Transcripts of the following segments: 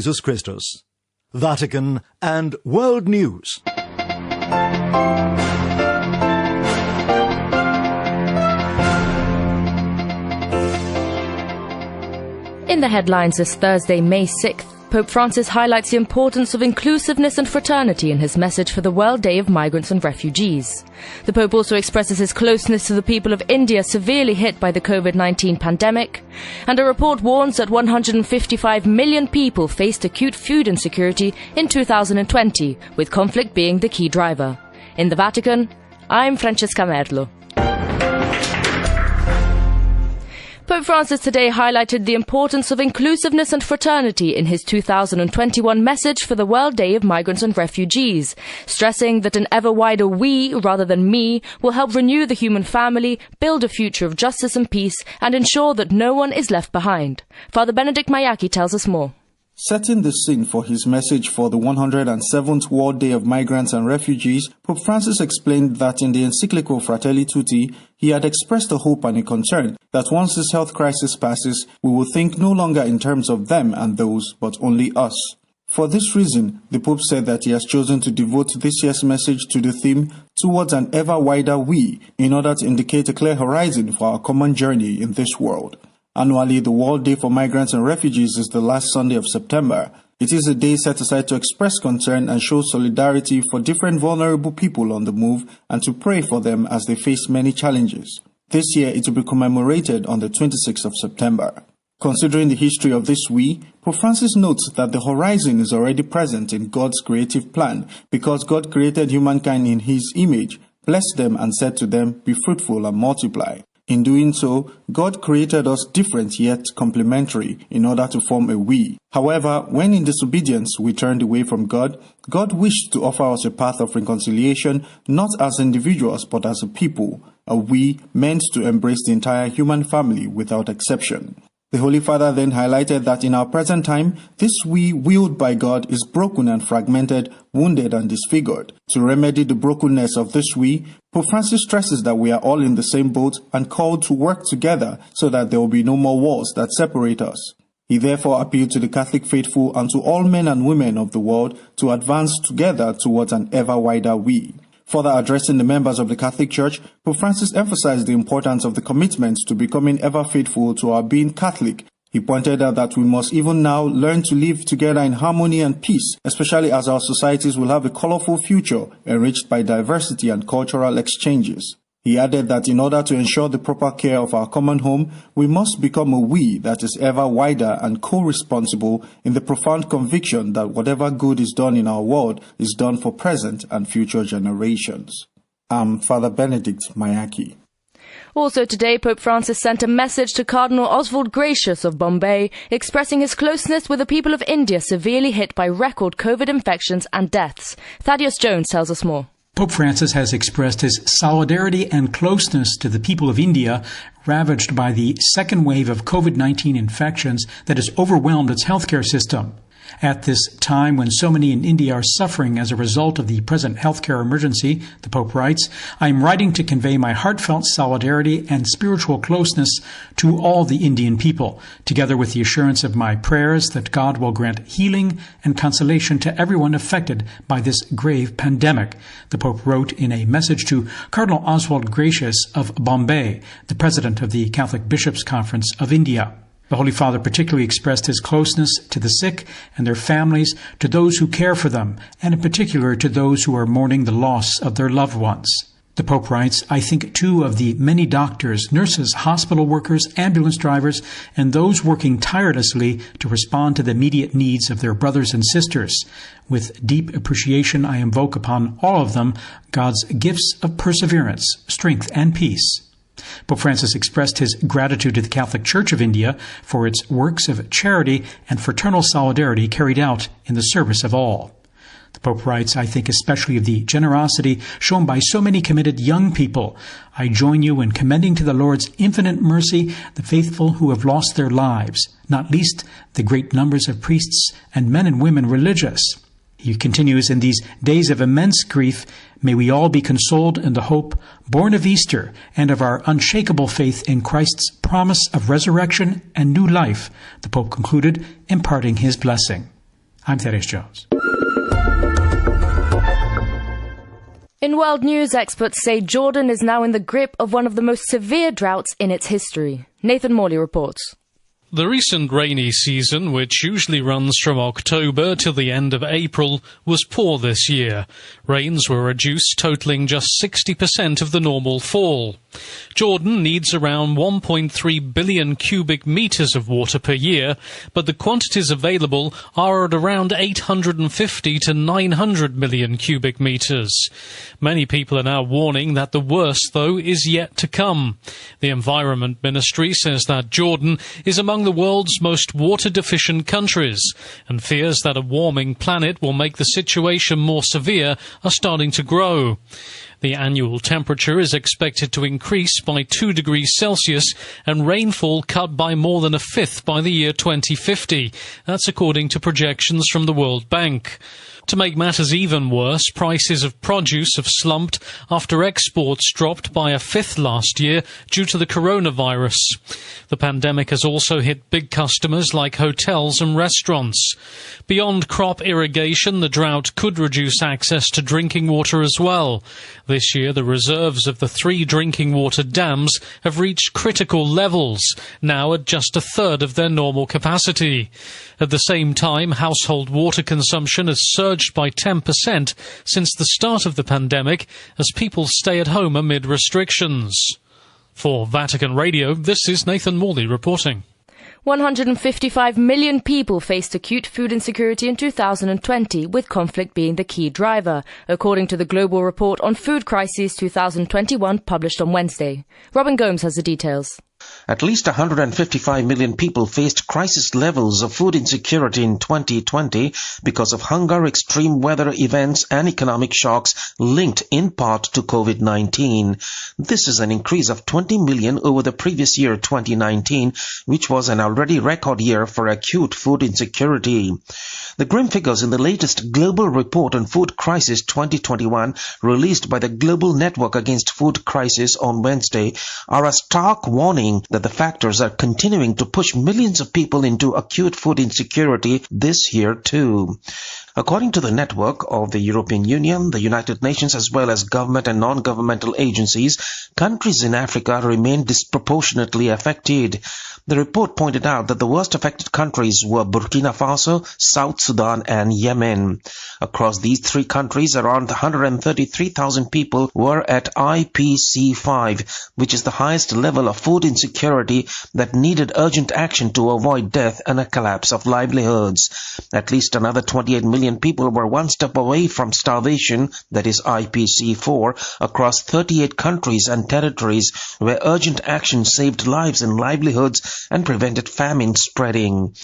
Jesus Christus. Vatican and World News. In the headlines this Thursday, May 6th, Pope Francis highlights the importance of inclusiveness and fraternity in his message for the World Day of Migrants and Refugees. The Pope also expresses his closeness to the people of India severely hit by the COVID-19 pandemic, and a report warns that 155 million people faced acute food insecurity in 2020, with conflict being the key driver. In the Vatican, I'm Francesca Merlo. Pope Francis today highlighted the importance of inclusiveness and fraternity in his 2021 message for the World Day of Migrants and Refugees, stressing that an ever wider we, rather than me, will help renew the human family, build a future of justice and peace, and ensure that no one is left behind. Father Benedict Mayaki tells us more. Setting the scene for his message for the 107th World Day of Migrants and Refugees, Pope Francis explained that in the encyclical Fratelli Tutti, he had expressed a hope and a concern that once this health crisis passes, we will think no longer in terms of them and those, but only us. For this reason, the Pope said that he has chosen to devote this year's message to the theme towards an ever wider we, in order to indicate a clear horizon for our common journey in this world. Annually, the World Day for Migrants and Refugees is the last Sunday of September. It is a day set aside to express concern and show solidarity for different vulnerable people on the move and to pray for them as they face many challenges. This year, it will be commemorated on the 26th of September. Considering the history of this we, Pope Francis notes that the horizon is already present in God's creative plan because God created humankind in His image, blessed them and said to them, "Be fruitful and multiply." In doing so, God created us different yet complementary in order to form a we. However, when in disobedience we turned away from God, God wished to offer us a path of reconciliation not as individuals but as a people, a we meant to embrace the entire human family without exception. The Holy Father then highlighted that in our present time, this we willed by God is broken and fragmented, wounded and disfigured. To remedy the brokenness of this we, Pope Francis stresses that we are all in the same boat and called to work together so that there will be no more walls that separate us. He therefore appealed to the Catholic faithful and to all men and women of the world to advance together towards an ever wider we. Further addressing the members of the Catholic Church, Pope Francis emphasized the importance of the commitment to becoming ever faithful to our being Catholic. He pointed out that we must even now learn to live together in harmony and peace, especially as our societies will have a colorful future enriched by diversity and cultural exchanges. He added that in order to ensure the proper care of our common home, we must become a we that is ever wider and co-responsible in the profound conviction that whatever good is done in our world is done for present and future generations. I'm Father Benedict Mayaki. Also today, Pope Francis sent a message to Cardinal Oswald Gracious of Bombay, expressing his closeness with the people of India severely hit by record COVID infections and deaths. Thaddeus Jones tells us more. Pope Francis has expressed his solidarity and closeness to the people of India, ravaged by the second wave of COVID-19 infections that has overwhelmed its healthcare system. At this time when so many in India are suffering as a result of the present healthcare emergency, the Pope writes, I am writing to convey my heartfelt solidarity and spiritual closeness to all the Indian people, together with the assurance of my prayers that God will grant healing and consolation to everyone affected by this grave pandemic, the Pope wrote in a message to Cardinal Oswald Gracious of Bombay, the president of the Catholic Bishops' Conference of India. The Holy Father particularly expressed his closeness to the sick and their families, to those who care for them, and in particular to those who are mourning the loss of their loved ones. The Pope writes, I think too of the many doctors, nurses, hospital workers, ambulance drivers, and those working tirelessly to respond to the immediate needs of their brothers and sisters. With deep appreciation, I invoke upon all of them God's gifts of perseverance, strength, and peace. Pope Francis expressed his gratitude to the Catholic Church of India for its works of charity and fraternal solidarity carried out in the service of all. The Pope writes, I think especially of the generosity shown by so many committed young people. I join you in commending to the Lord's infinite mercy the faithful who have lost their lives, not least the great numbers of priests and men and women religious. He continues, in these days of immense grief, may we all be consoled in the hope born of Easter and of our unshakable faith in Christ's promise of resurrection and new life, the Pope concluded, imparting his blessing. I'm Thaddeus Jones. In world news, experts say Jordan is now in the grip of one of the most severe droughts in its history. Nathan Morley reports. The recent rainy season, which usually runs from October till the end of April, was poor this year. Rains were reduced, totalling just 60% of the normal fall. Jordan needs around 1.3 billion cubic metres of water per year, but the quantities available are at around 850 to 900 million cubic metres. Many people are now warning that the worst, though, is yet to come. The Environment Ministry says that Jordan is among the world's most water-deficient countries, and fears that a warming planet will make the situation more severe are starting to grow. The annual temperature is expected to increase by 2 degrees Celsius and rainfall cut by more than a fifth by the year 2050. That's according to projections from the World Bank. To make matters even worse, prices of produce have slumped after exports dropped by a fifth last year due to the coronavirus. The pandemic has also hit big customers like hotels and restaurants. Beyond crop irrigation, the drought could reduce access to drinking water as well. This year, the reserves of the 3 drinking water dams have reached critical levels, now at just a third of their normal capacity. At the same time, household water consumption has surged by 10% since the start of the pandemic as people stay at home amid restrictions. For Vatican Radio, this is Nathan Morley reporting. 155 million people faced acute food insecurity in 2020, with conflict being the key driver, according to the Global Report on Food Crises 2021 published on Wednesday. Robin Gomes has the details. At least 155 million people faced crisis levels of food insecurity in 2020 because of hunger, extreme weather events and economic shocks linked in part to COVID-19. This is an increase of 20 million over the previous year, 2019, which was an already record year for acute food insecurity. The grim figures in the latest Global Report on Food Crisis 2021, released by the Global Network Against Food Crisis on Wednesday, are a stark warning that the factors are continuing to push millions of people into acute food insecurity this year too. According to the network of the European Union, the United Nations, as well as government and non-governmental agencies, countries in Africa remain disproportionately affected. The report pointed out that the worst affected countries were Burkina Faso, South Sudan and Yemen. Across these 3 countries, around 133,000 people were at IPC5, which is the highest level of food insecurity that needed urgent action to avoid death and a collapse of livelihoods. At least another 28 million people were one step away from starvation, that is IPC4, across 38 countries and territories where urgent action saved lives and livelihoods and prevented famine spreading.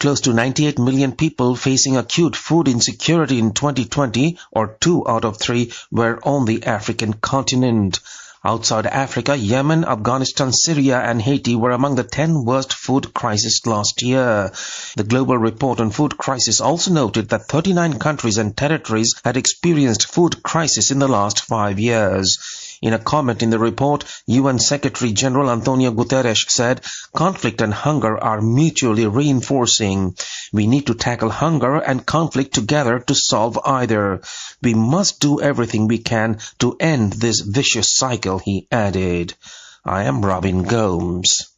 Close to 98 million people facing acute food insecurity in 2020, or 2 out of 3, were on the African continent. Outside Africa, Yemen, Afghanistan, Syria and Haiti were among the 10 worst food crises last year. The Global Report on Food Crisis also noted that 39 countries and territories had experienced food crisis in the last 5 years. In a comment in the report, UN Secretary General Antonio Guterres said, "Conflict and hunger are mutually reinforcing. We need to tackle hunger and conflict together to solve either. We must do everything we can to end this vicious cycle," he added. I am Robin Gomes.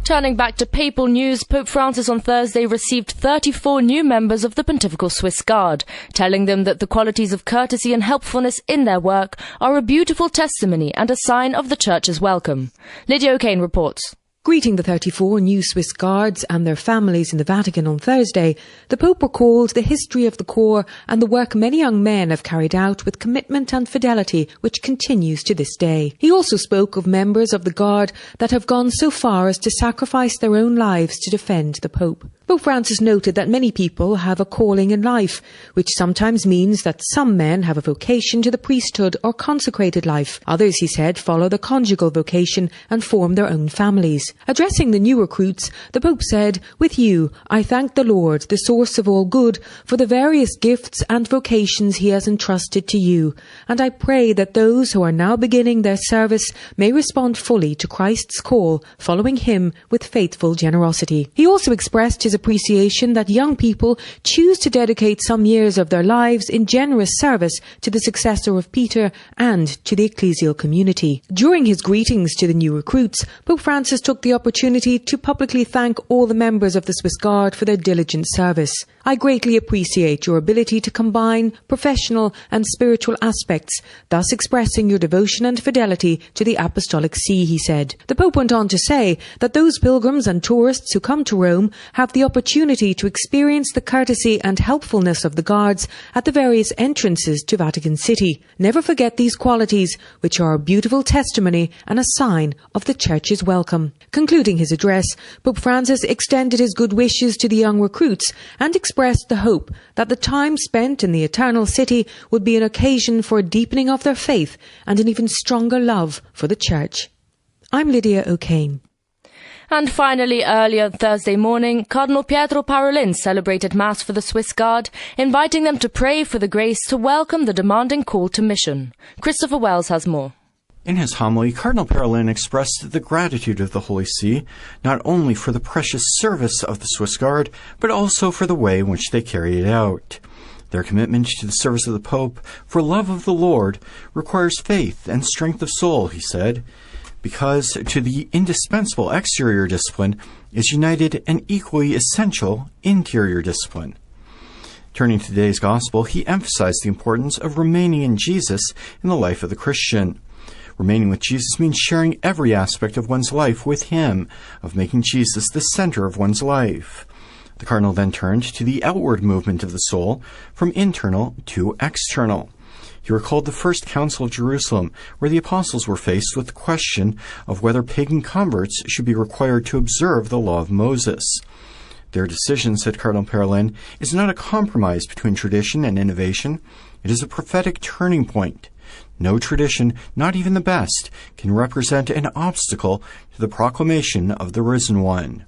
Turning back to papal news, Pope Francis on Thursday received 34 new members of the Pontifical Swiss Guard, telling them that the qualities of courtesy and helpfulness in their work are a beautiful testimony and a sign of the Church's welcome. Lydia O'Kane reports. Greeting the 34 new Swiss Guards and their families in the Vatican on Thursday, the Pope recalled the history of the Corps and the work many young men have carried out with commitment and fidelity, which continues to this day. He also spoke of members of the Guard that have gone so far as to sacrifice their own lives to defend the Pope. Pope Francis noted that many people have a calling in life, which sometimes means that some men have a vocation to the priesthood or consecrated life. Others, he said, follow the conjugal vocation and form their own families. families. Addressing the new recruits, the Pope said, "With you, I thank the Lord, the source of all good, for the various gifts and vocations he has entrusted to you, and I pray that those who are now beginning their service may respond fully to Christ's call, following him with faithful generosity." He also expressed his appreciation that young people choose to dedicate some years of their lives in generous service to the successor of Peter and to the ecclesial community. During his greetings to the new recruits, Pope Francis took the opportunity to publicly thank all the members of the Swiss Guard for their diligent service. "I greatly appreciate your ability to combine professional and spiritual aspects, thus expressing your devotion and fidelity to the Apostolic See," he said. The Pope went on to say that those pilgrims and tourists who come to Rome have the opportunity to experience the courtesy and helpfulness of the guards at the various entrances to Vatican City. Never forget these qualities, which are a beautiful testimony and a sign of the Church's welcome. Concluding his address, Pope Francis extended his good wishes to the young recruits and expressed the hope that the time spent in the Eternal City would be an occasion for a deepening of their faith and an even stronger love for the Church. I'm Lydia O'Kane. And finally, earlier Thursday morning, Cardinal Pietro Parolin celebrated Mass for the Swiss Guard, inviting them to pray for the grace to welcome the demanding call to mission. Christopher Wells has more. In his homily, Cardinal Parolin expressed the gratitude of the Holy See, not only for the precious service of the Swiss Guard, but also for the way in which they carry it out. Their commitment to the service of the Pope, for love of the Lord, requires faith and strength of soul, he said, because to the indispensable exterior discipline is united an equally essential interior discipline. Turning to today's Gospel, he emphasized the importance of remaining in Jesus in the life of the Christian. Remaining with Jesus means sharing every aspect of one's life with him, of making Jesus the center of one's life. The Cardinal then turned to the outward movement of the soul, from internal to external. He recalled the First Council of Jerusalem, where the apostles were faced with the question of whether pagan converts should be required to observe the law of Moses. Their decision, said Cardinal Parolin, is not a compromise between tradition and innovation. It is a prophetic turning point. No tradition, not even the best, can represent an obstacle to the proclamation of the Risen One.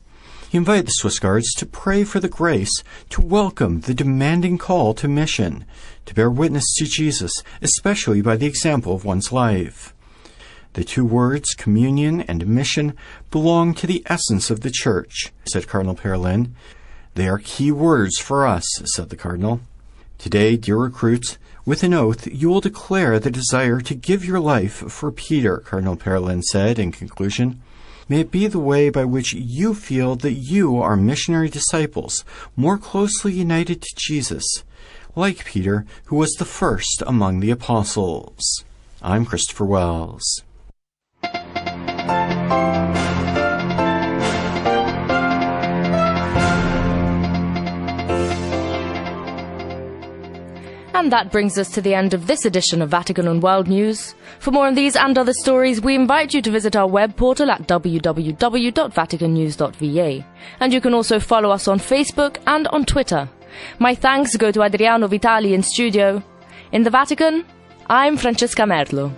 He invited the Swiss Guards to pray for the grace to welcome the demanding call to mission, to bear witness to Jesus, especially by the example of one's life. The two words, communion and mission, belong to the essence of the Church, said Cardinal Parolin. They are key words for us, said the Cardinal. Today, dear recruits, with an oath, you will declare the desire to give your life for Peter, Cardinal Parolin said in conclusion. May it be the way by which you feel that you are missionary disciples, more closely united to Jesus, like Peter, who was the first among the apostles. I'm Christopher Wells. And that brings us to the end of this edition of Vatican and World News. For more on these and other stories, we invite you to visit our web portal at www.vaticannews.va. And you can also follow us on Facebook and on Twitter. My thanks go to Adriano Vitali in studio. In the Vatican, I'm Francesca Merlo.